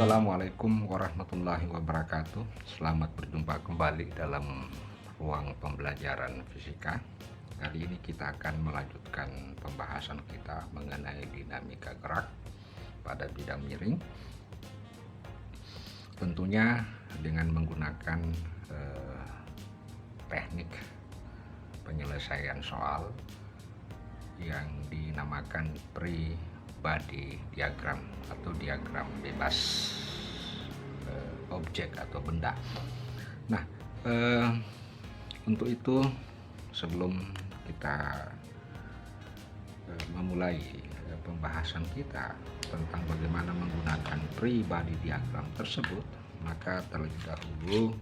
Assalamualaikum warahmatullahi wabarakatuh. Selamat berjumpa kembali dalam ruang pembelajaran fisika. Kali ini kita akan melanjutkan pembahasan kita mengenai dinamika gerak pada bidang miring. Tentunya dengan menggunakan teknik penyelesaian soal yang dinamakan free-body diagram atau diagram bebas objek atau benda. Nah, untuk itu sebelum kita memulai pembahasan kita tentang bagaimana menggunakan free-body diagram tersebut, maka terlebih dahulu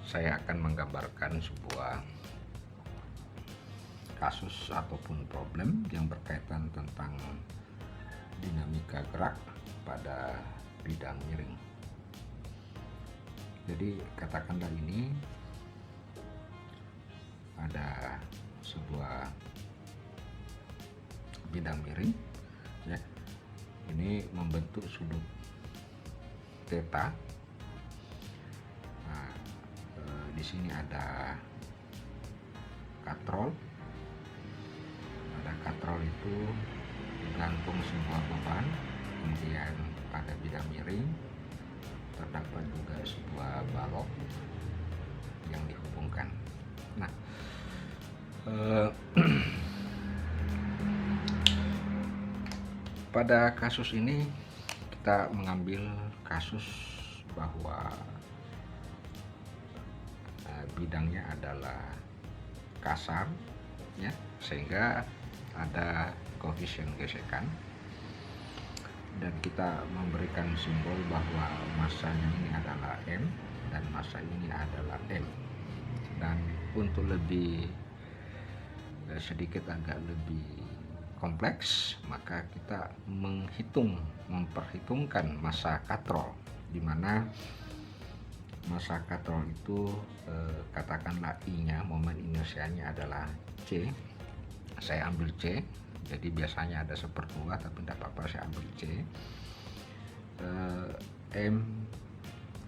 saya akan menggambarkan sebuah kasus ataupun problem yang berkaitan tentang dinamika gerak pada bidang miring. Jadi katakanlah ini ada sebuah bidang miring, ya. Ini membentuk sudut theta. Nah, di sini ada katrol. Pada katrol itu digantung sebuah beban, kemudian pada bidang miring terdapat juga sebuah balok yang dihubungkan. Nah, pada kasus ini kita mengambil kasus bahwa bidangnya adalah kasar, ya, sehingga ada koefisien gesekan, dan kita memberikan simbol bahwa masanya ini adalah M dan massa ini adalah M. Dan untuk lebih sedikit agak lebih kompleks, maka kita memperhitungkan massa katrol, di mana massa katrol itu katakanlah I-nya, momen inersianya adalah C. Saya ambil C, jadi biasanya ada 1/2, tapi tidak apa-apa, saya ambil C. M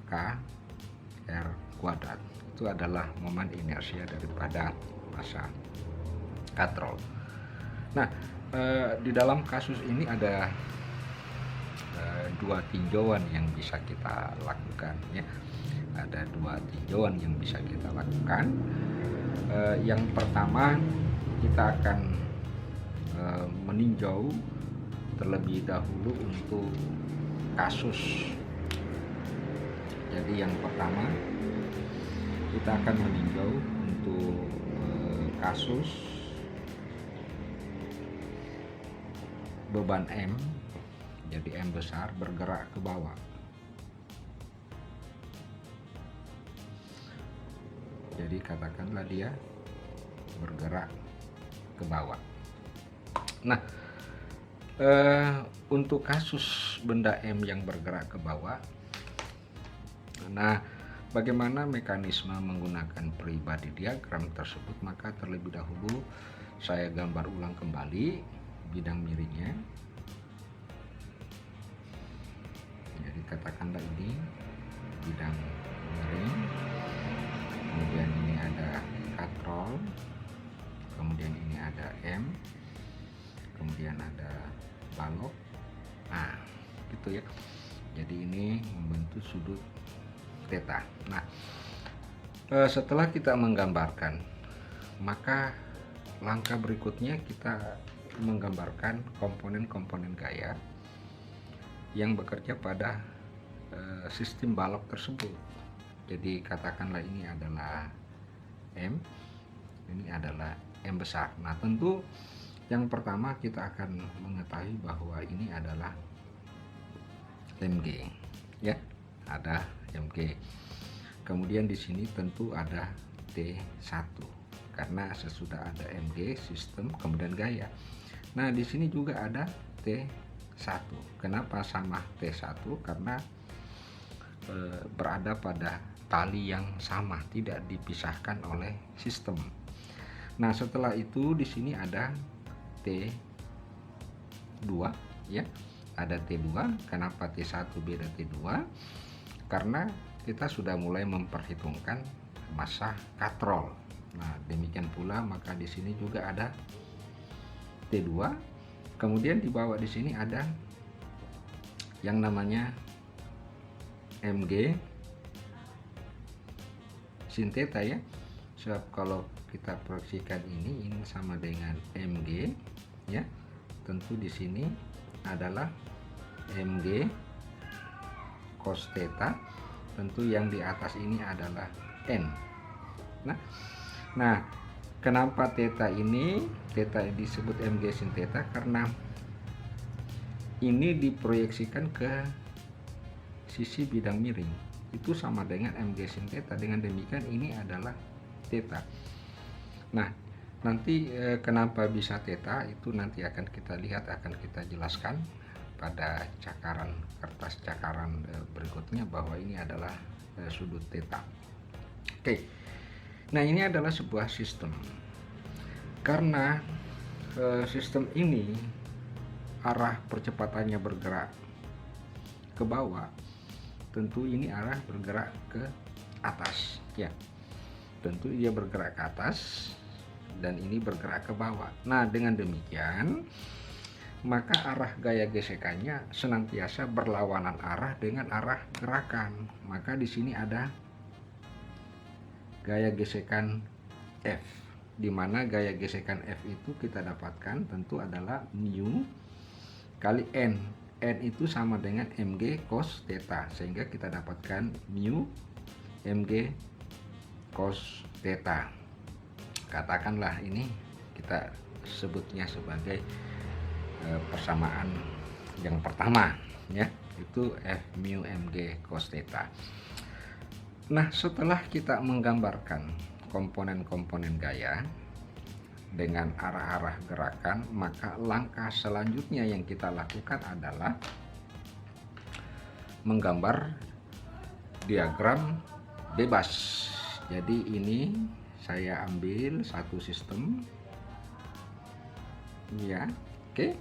K R kuadrat itu adalah momen inersia daripada massa katrol. Nah, di dalam kasus ini ada dua tinjauan yang bisa kita lakukan, ya. Ada dua tinjauan yang bisa kita lakukan. Yang pertama, kita akan meninjau terlebih dahulu untuk kasus. Jadi yang pertama kita akan meninjau untuk kasus beban M, jadi M besar bergerak ke bawah. Jadi katakanlah dia bergerak ke bawah. Nah, untuk kasus benda M yang bergerak ke bawah, nah, bagaimana mekanisme menggunakan free-body diagram tersebut? Maka terlebih dahulu saya gambar ulang kembali bidang miringnya. Jadi katakanlah ini bidang miring, kemudian ini ada katrol, kemudian ini ada M, kemudian ada balok. Nah, gitu ya. Jadi ini membentuk sudut theta. Nah, setelah kita menggambarkan, maka langkah berikutnya kita menggambarkan komponen-komponen gaya yang bekerja pada sistem balok tersebut. Jadi katakanlah ini adalah M, ini adalah M besar. Nah, tentu yang pertama kita akan mengetahui bahwa ini adalah mg, ya, ada mg. Kemudian di sini tentu ada T1 karena sesudah ada mg sistem kemudian gaya. Nah, di sini juga ada T1. Kenapa sama T1? Karena berada pada tali yang sama, tidak dipisahkan oleh sistem. Nah, setelah itu di sini ada T2, ya. ada T2. Kenapa T1 beda T2? Karena kita sudah mulai memperhitungkan massa katrol. Nah, demikian pula maka di sini juga ada T2. Kemudian di bawah di sini ada yang namanya Mg sin theta ya. Sebab kalau kita proyeksikan ini sama dengan Mg ya. Tentu di sini adalah Mg cos theta. Tentu yang di atas ini adalah N. Nah, kenapa theta ini? Theta disebut Mg sin theta karena ini diproyeksikan ke sisi bidang miring. Itu sama dengan Mg sin theta. Dengan demikian ini adalah theta. Nah, nanti kenapa bisa theta itu nanti akan kita lihat, akan kita jelaskan pada kertas cakaran berikutnya bahwa ini adalah sudut theta. Oke. Nah, ini adalah sebuah sistem. Karena sistem ini arah percepatannya bergerak ke bawah, tentu ini arah bergerak ke atas ya. Tentu dia bergerak ke atas dan ini bergerak ke bawah. Nah, dengan demikian maka arah gaya gesekannya senantiasa berlawanan arah dengan arah gerakan. Maka di sini ada gaya gesekan F, di mana gaya gesekan F itu kita dapatkan tentu adalah mu kali N. N itu sama dengan Mg cos theta, sehingga kita dapatkan mu Mg cos theta. Katakanlah ini kita sebutnya sebagai persamaan yang pertama ya, itu F mu Mg cos theta. Nah, setelah kita menggambarkan komponen-komponen gaya dengan arah-arah gerakan, maka langkah selanjutnya yang kita lakukan adalah menggambar diagram bebas. Jadi ini saya ambil satu sistem ya, oke.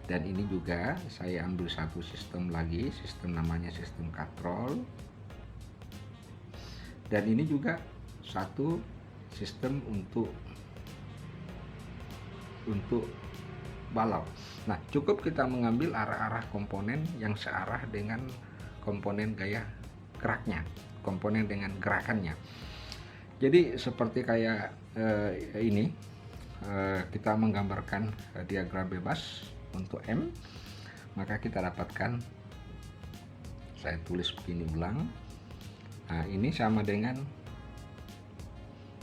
Dan ini juga saya ambil satu sistem lagi, sistem namanya sistem katrol. Dan ini juga satu sistem untuk balok. Nah, cukup kita mengambil arah-arah komponen yang searah dengan komponen gaya geraknya, komponen dengan gerakannya. Jadi seperti kayak ini kita menggambarkan diagram bebas untuk M, maka kita dapatkan, saya tulis begini ulang. Nah, ini sama dengan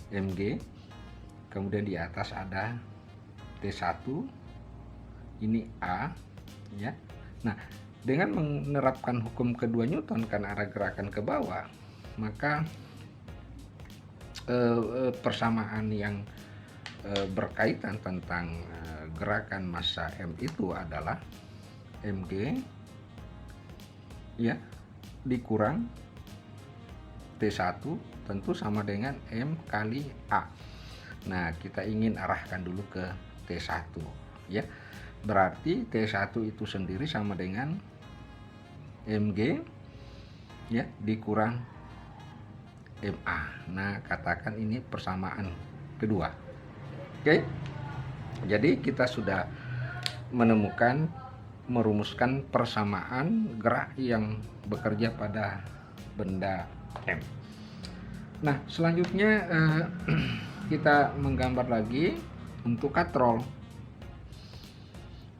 Mg, kemudian di atas ada T1, ini A ya. Nah, dengan menerapkan hukum kedua Newton karena arah gerakan ke bawah, maka persamaan yang berkaitan tentang gerakan massa M itu adalah Mg ya dikurang T1 tentu sama dengan M kali A. Nah, kita ingin arahkan dulu ke T1 ya. Berarti T1 itu sendiri sama dengan Mg ya dikurang MA. Nah, katakan ini persamaan kedua. Oke. Jadi kita sudah merumuskan persamaan gerak yang bekerja pada benda M. Nah, selanjutnya kita menggambar lagi untuk katrol.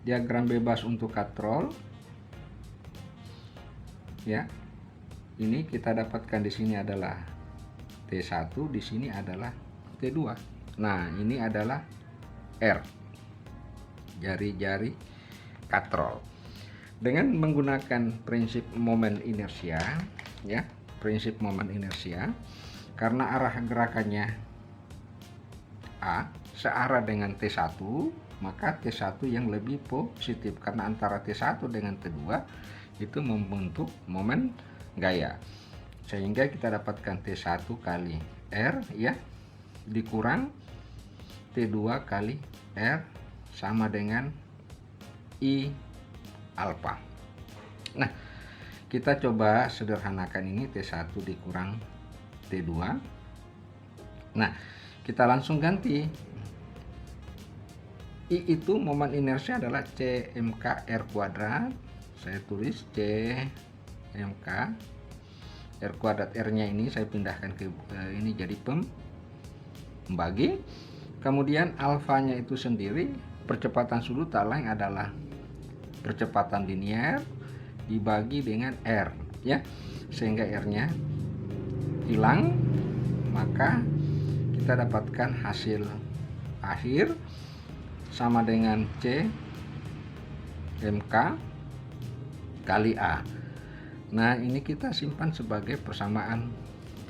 Diagram bebas untuk katrol. Ya. Ini kita dapatkan di sini adalah T1, di sini adalah T2. Nah, ini adalah R. Jari-jari katrol. Dengan menggunakan prinsip momen inersia, ya. Prinsip momen inersia, karena arah gerakannya A searah dengan T1, maka T1 yang lebih positif karena antara T1 dengan T2 itu membentuk momen gaya, sehingga kita dapatkan T1 kali R ya dikurang T2 kali R sama dengan I alfa. Nah, kita coba sederhanakan ini T1 dikurang T2. Nah, kita langsung ganti. I itu momen inersia adalah CMK R kuadrat. Saya tulis CMK R kuadrat, R-nya ini saya pindahkan ke ini jadi pembagi. Kemudian alfanya itu sendiri, percepatan sudut tak lain adalah percepatan linear dibagi dengan R, ya. Sehingga R-nya hilang, maka kita dapatkan hasil akhir sama dengan C MK kali A. Nah, ini kita simpan sebagai persamaan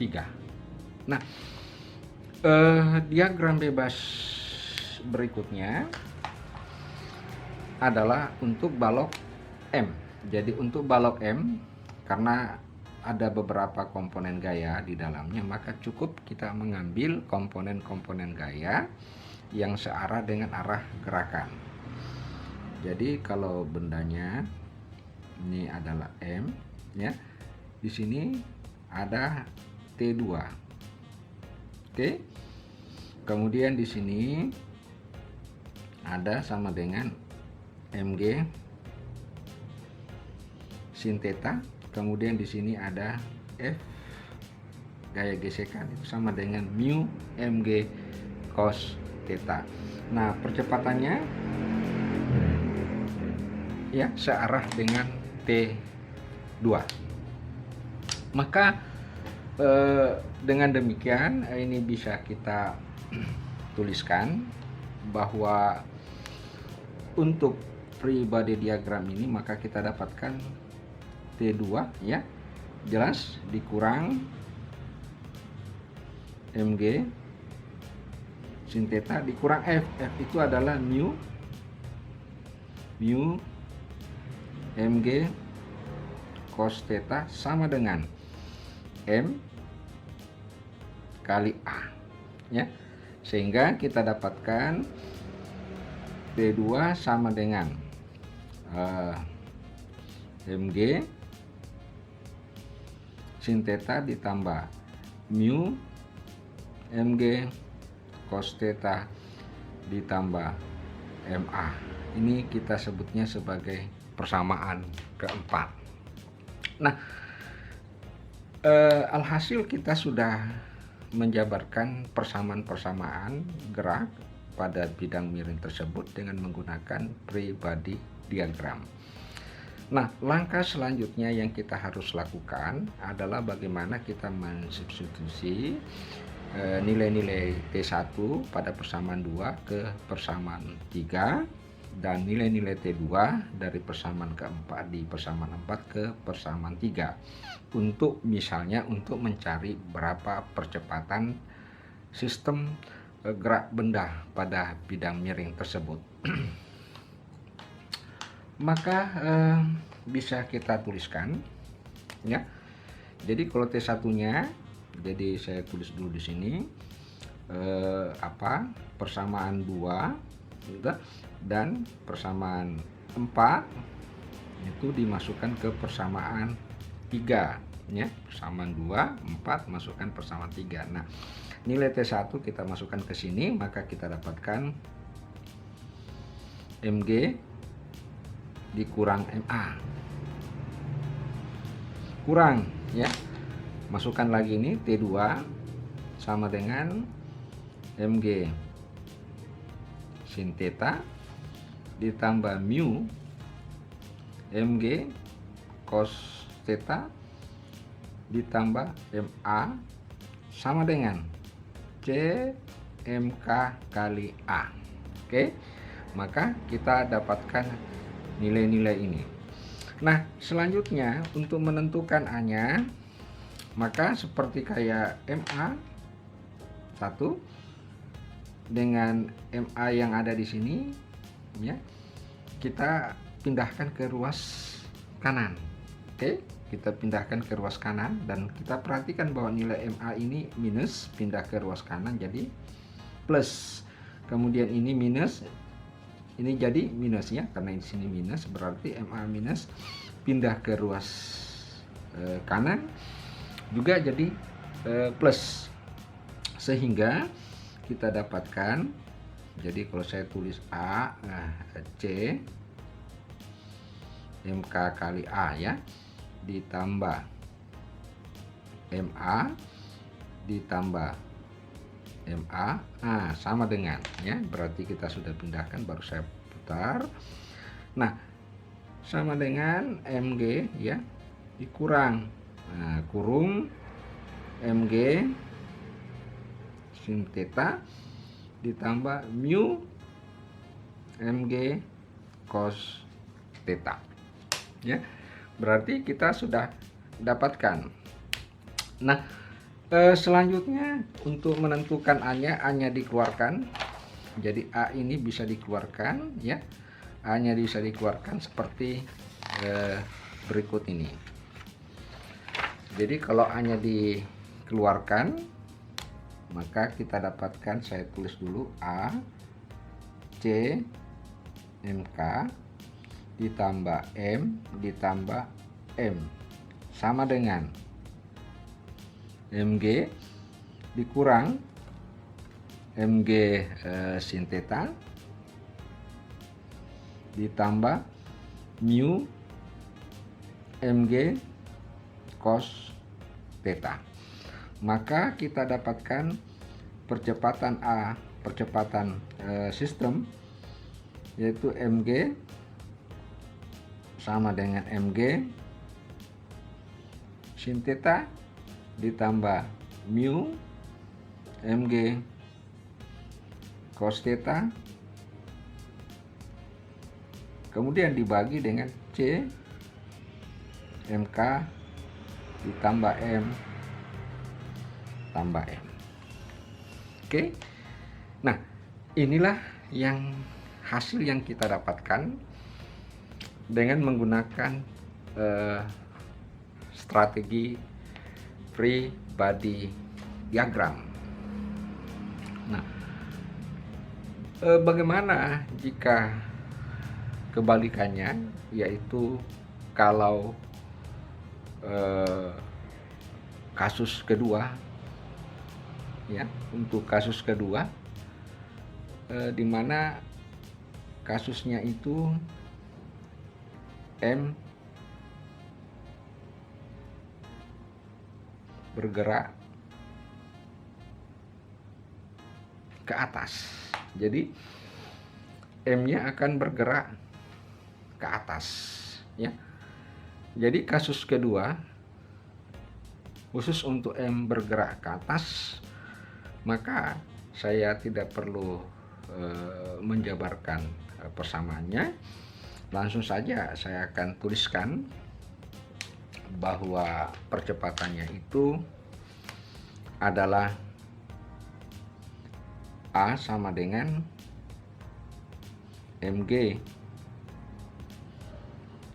3. Nah, diagram bebas berikutnya adalah untuk balok M. Jadi untuk balok M, karena ada beberapa komponen gaya di dalamnya, maka cukup kita mengambil komponen-komponen gaya yang searah dengan arah gerakan. Jadi kalau bendanya ini adalah M, ya, di sini ada T2. Oke. Kemudian di sini ada sama dengan MG sin theta. Kemudian di sini ada F gaya gesekan, itu sama dengan mu MG cos theta. Nah, percepatannya ya searah dengan T2. Maka dengan demikian ini bisa kita tuliskan bahwa untuk free body diagram ini maka kita dapatkan T2, ya, jelas, dikurang MG sin theta dikurang F. F itu adalah mu MG cos theta sama dengan M kali A, ya. Sehingga kita dapatkan T2 sama dengan MG sin theta ditambah mu MG cos theta ditambah MA. Ini kita sebutnya sebagai persamaan keempat. Nah, alhasil kita sudah menjabarkan persamaan-persamaan gerak pada bidang miring tersebut dengan menggunakan free body diagram. Nah, langkah selanjutnya yang kita harus lakukan adalah bagaimana kita mensubstitusi nilai-nilai T1 pada persamaan 2 ke persamaan 3 dan nilai-nilai T2 dari persamaan keempat di persamaan 4 ke persamaan 3 untuk misalnya untuk mencari berapa percepatan sistem gerak benda pada bidang miring tersebut. Maka bisa kita tuliskan, ya. Jadi kalau T1-nya, jadi saya tulis dulu di sini persamaan 2 gitu, dan persamaan 4 itu dimasukkan ke persamaan 3, ya. Persamaan 2, 4 masukkan persamaan 3. Nah, nilai T1 kita masukkan ke sini, maka kita dapatkan MG dikurang MA. Kurang, ya. Masukkan lagi ini T2 sama dengan MG sin theta ditambah mu MG cos theta ditambah MA sama dengan C MK kali A. Oke, maka kita dapatkan nilai-nilai ini. Nah, selanjutnya untuk menentukan A-nya, maka seperti kayak MA 1 dengan MA yang ada di sini, ya, kita pindahkan ke ruas kanan. Oke, kita pindahkan ke ruas kanan dan kita perhatikan bahwa nilai MA ini minus, pindah ke ruas kanan jadi plus. Kemudian ini minus, ini jadi minus, ya, karena di sini minus berarti MA minus pindah ke ruas kanan juga jadi plus, sehingga kita dapatkan, jadi kalau saya tulis A, C MK kali A ya, ditambah MA ditambah MA, sama dengan ya, berarti kita sudah pindahkan, baru saya putar. Nah, sama dengan MG ya, dikurang, kurung MG sin theta ditambah mu MG cos theta ya, berarti kita sudah dapatkan. Nah, selanjutnya untuk menentukan A-nya dikeluarkan. Jadi A ini bisa dikeluarkan ya, A-nya bisa dikeluarkan seperti berikut ini. Jadi kalau A-nya dikeluarkan, maka kita dapatkan, saya tulis dulu, A C MK ditambah M ditambah M sama dengan MG dikurang MG sin theta ditambah mu MG cos theta. Maka kita dapatkan percepatan A, percepatan sistem, yaitu MG sama dengan MG sin theta ditambah mu MG cos theta, kemudian dibagi dengan C MK ditambah M tambah M. Oke. Nah, inilah yang hasil yang kita dapatkan dengan menggunakan strategi free body diagram. Nah, bagaimana jika kebalikannya, yaitu kalau kasus kedua ya, untuk kasus kedua di mana kasusnya itu M bergerak ke atas. Jadi M-nya akan bergerak ke atas ya. Jadi kasus kedua khusus untuk M bergerak ke atas, maka saya tidak perlu menjabarkan persamaannya. Langsung saja saya akan tuliskan bahwa percepatannya itu adalah A sama dengan MG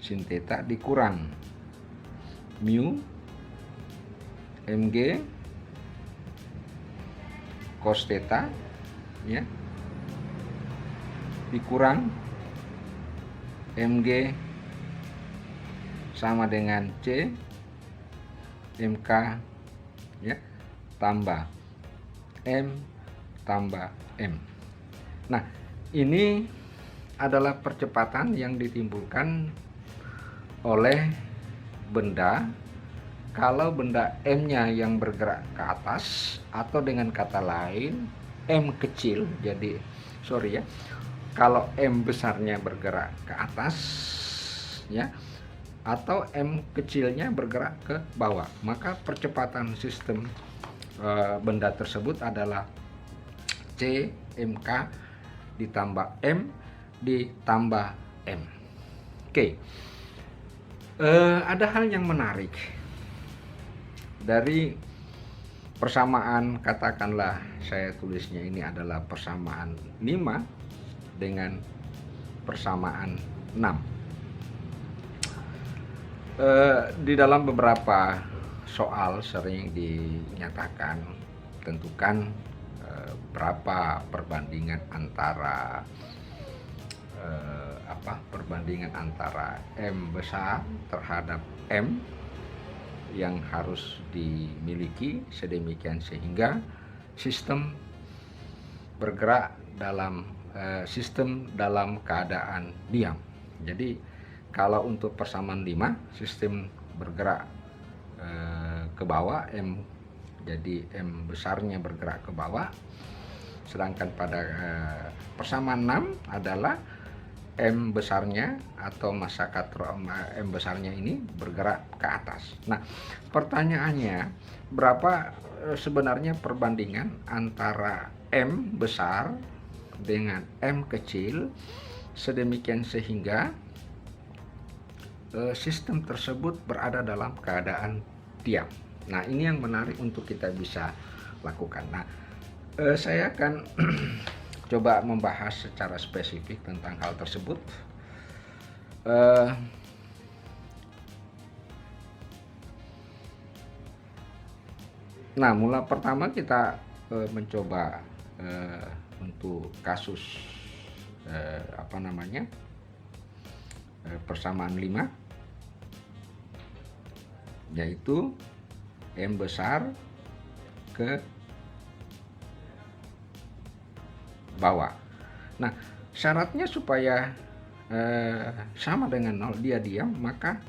sin theta dikurang mu MG cos theta ya, dikurang MG sama dengan C MK ya, tambah M tambah M. Nah, ini adalah percepatan yang ditimbulkan oleh benda kalau benda M-nya yang bergerak ke atas, atau dengan kata lain M kecil. Jadi sorry ya, kalau M besarnya bergerak ke atas ya, atau M kecilnya bergerak ke bawah, maka percepatan sistem benda tersebut adalah C MK ditambah M ditambah M. Oke. Ada hal yang menarik dari persamaan, katakanlah saya tulisnya ini adalah persamaan 5 dengan persamaan 6. Di dalam beberapa soal sering dinyatakan tentukan berapa perbandingan antara perbandingan antara M besar terhadap M yang harus dimiliki sedemikian sehingga sistem bergerak dalam sistem dalam keadaan diam. Jadi kalau untuk persamaan 5 sistem bergerak ke bawah, jadi M besarnya bergerak ke bawah, sedangkan pada persamaan 6 adalah M besarnya atau massa katrol M besarnya ini bergerak ke atas. Nah, pertanyaannya berapa sebenarnya perbandingan antara M besar dengan M kecil sedemikian sehingga sistem tersebut berada dalam keadaan diam. Nah, ini yang menarik untuk kita bisa lakukan. Nah, saya akan coba membahas secara spesifik tentang hal tersebut. Nah, mula pertama kita mencoba untuk kasus persamaan 5, yaitu M besar ke bawah. Nah, syaratnya supaya sama dengan 0 dia diam, maka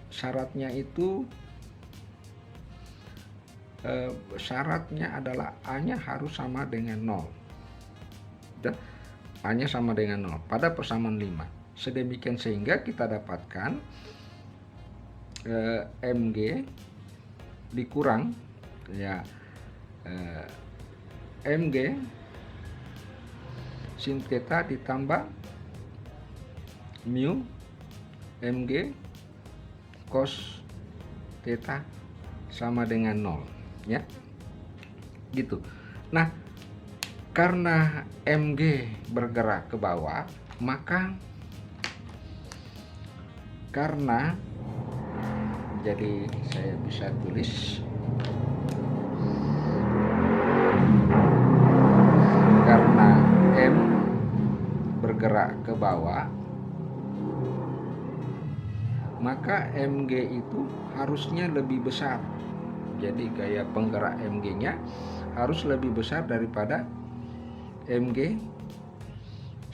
syaratnya itu syaratnya adalah A-nya harus sama dengan 0. A-nya sama dengan 0 pada persamaan 5. Sedemikian sehingga kita dapatkan Mg dikurang ya Mg sin theta ditambah mu Mg cos theta sama dengan 0 ya, gitu. Nah, karena Mg bergerak ke bawah, maka jadi saya bisa tulis karena M bergerak ke bawah, maka Mg itu harusnya lebih besar. Jadi gaya penggerak Mg-nya harus lebih besar daripada Mg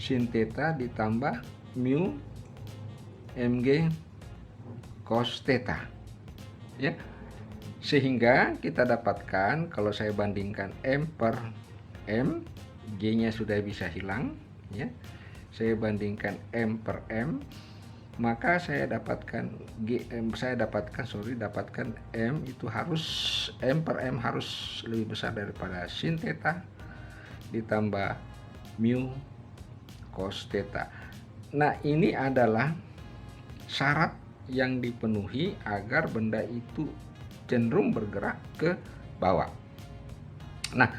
sin theta ditambah mu Mg cos theta ya. Sehingga kita dapatkan kalau saya bandingkan M per M, G-nya sudah bisa hilang ya. Saya bandingkan M per M, maka saya dapatkan M itu harus M per M harus lebih besar daripada sin theta ditambah mu cos theta. Nah, ini adalah syarat yang dipenuhi agar benda itu cenderung bergerak ke bawah. Nah,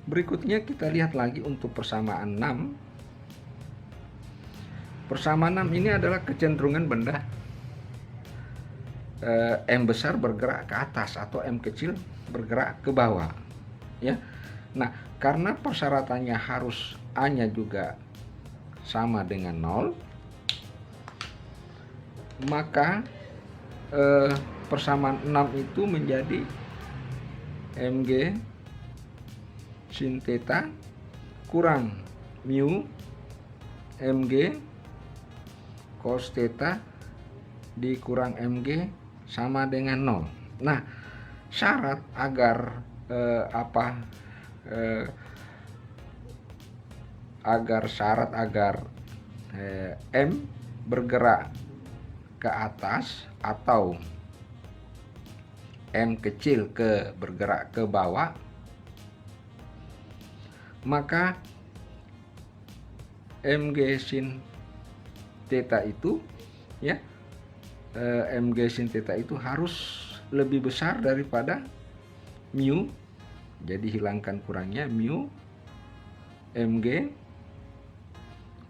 berikutnya kita lihat lagi untuk persamaan 6. Persamaan 6 ini adalah kecenderungan benda M besar bergerak ke atas atau M kecil bergerak ke bawah ya. Nah, karena persyaratannya harus A-nya juga sama dengan 0, maka persamaan 6 itu menjadi Mg sin theta kurang mu Mg cos theta dikurang Mg sama dengan 0. Nah, syarat agar M bergerak ke atas atau M kecil bergerak ke bawah, maka Mg sin theta itu ya, Mg sin theta itu harus lebih besar daripada mu. Jadi hilangkan kurangnya mu Mg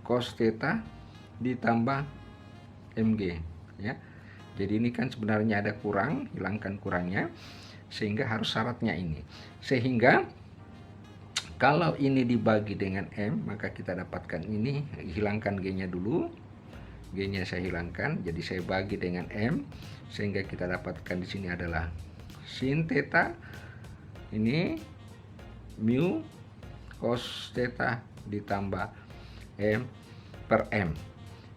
cos theta ditambah Mg ya. Jadi ini kan sebenarnya ada kurang, hilangkan kurangnya sehingga harus syaratnya ini. Sehingga Kalau ini dibagi dengan M, maka kita dapatkan ini, hilangkan G-nya dulu. G-nya saya hilangkan, jadi saya bagi dengan M, sehingga kita dapatkan di sini adalah sin theta, ini mu cos theta ditambah M per M.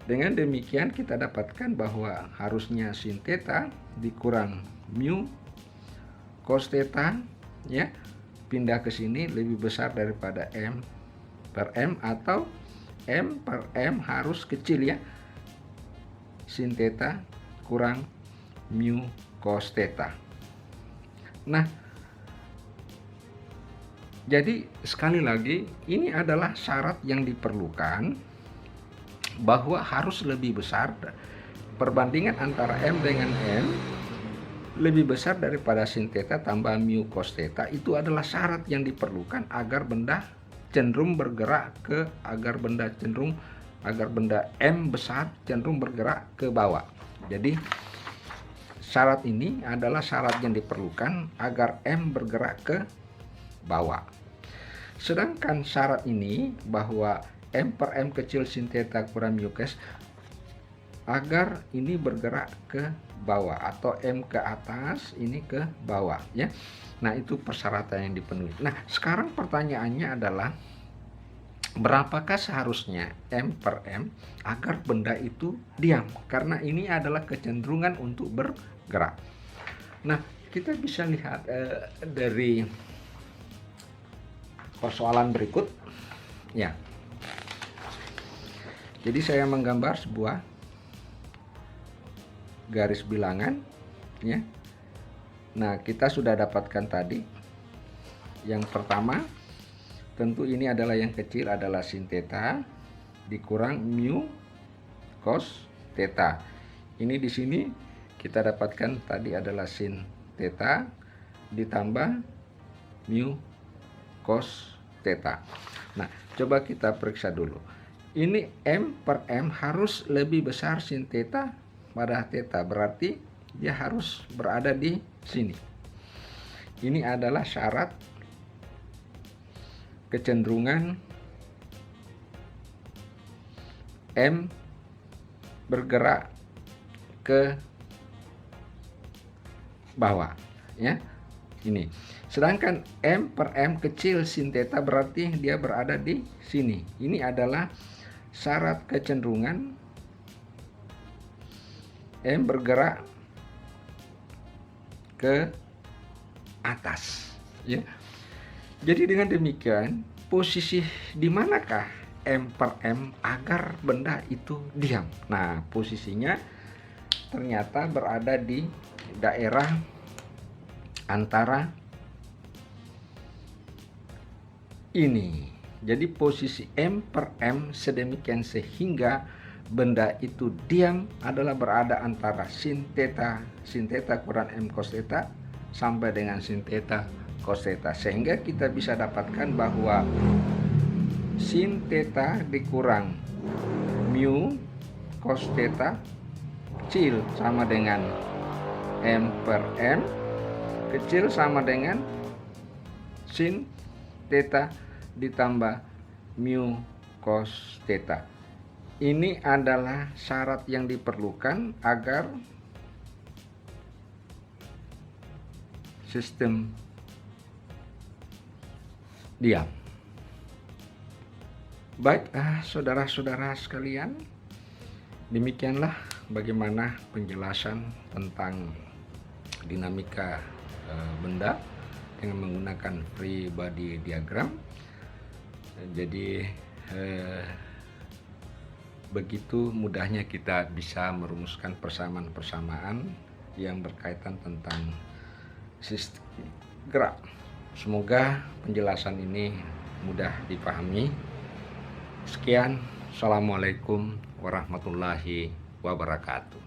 Dengan demikian kita dapatkan bahwa harusnya sin theta dikurang mu cos theta, ya, pindah ke sini lebih besar daripada M per M, atau M per M harus kecil, ya, sin theta kurang mu cos theta. Nah, jadi sekali lagi ini adalah syarat yang diperlukan, bahwa harus lebih besar, perbandingan antara M dengan M lebih besar daripada sin theta tambah mu cos theta. Itu adalah syarat yang diperlukan agar benda cenderung bergerak ke, agar benda M besar cenderung bergerak ke bawah. Jadi syarat ini adalah syarat yang diperlukan agar M bergerak ke bawah. Sedangkan syarat ini bahwa M per M kecil sin theta kurang mu cos agar ini bergerak ke bawah, atau M ke atas, ini ke bawah, ya. Nah, itu persyaratan yang dipenuhi. Nah, sekarang pertanyaannya adalah berapakah seharusnya M per M agar benda itu diam, karena ini adalah kecenderungan untuk bergerak. Nah, kita bisa lihat dari persoalan berikut, ya. Jadi saya menggambar sebuah garis bilangan, ya. Nah, kita sudah dapatkan tadi yang pertama, tentu ini adalah yang kecil adalah sin theta dikurang mu cos theta. Ini di sini kita dapatkan tadi adalah sin theta ditambah mu cos theta. Nah, coba kita periksa dulu. Ini M per M harus lebih besar sin theta pada theta, berarti dia harus berada di sini. Ini adalah syarat kecenderungan M bergerak ke bawah, ya. Ini. Sedangkan M per M kecil sin theta berarti dia berada di sini. Ini adalah syarat kecenderungan M bergerak ke atas, ya. Jadi dengan demikian, posisi di manakah M per M agar benda itu diam? Nah, posisinya ternyata berada di daerah antara ini. Jadi posisi M per M sedemikian sehingga benda itu diam adalah berada antara sin theta kurang M cos theta sampai dengan sin theta cos theta, sehingga kita bisa dapatkan bahwa sin theta dikurang mu cos theta kecil sama dengan M per M kecil sama dengan sin theta ditambah mu cos theta. Ini adalah syarat yang diperlukan agar sistem diam. Baik, saudara-saudara sekalian, demikianlah bagaimana penjelasan tentang dinamika benda dengan menggunakan free body diagram. Jadi begitu mudahnya kita bisa merumuskan persamaan-persamaan yang berkaitan tentang sistem gerak. Semoga penjelasan ini mudah dipahami. Sekian, assalamualaikum warahmatullahi wabarakatuh.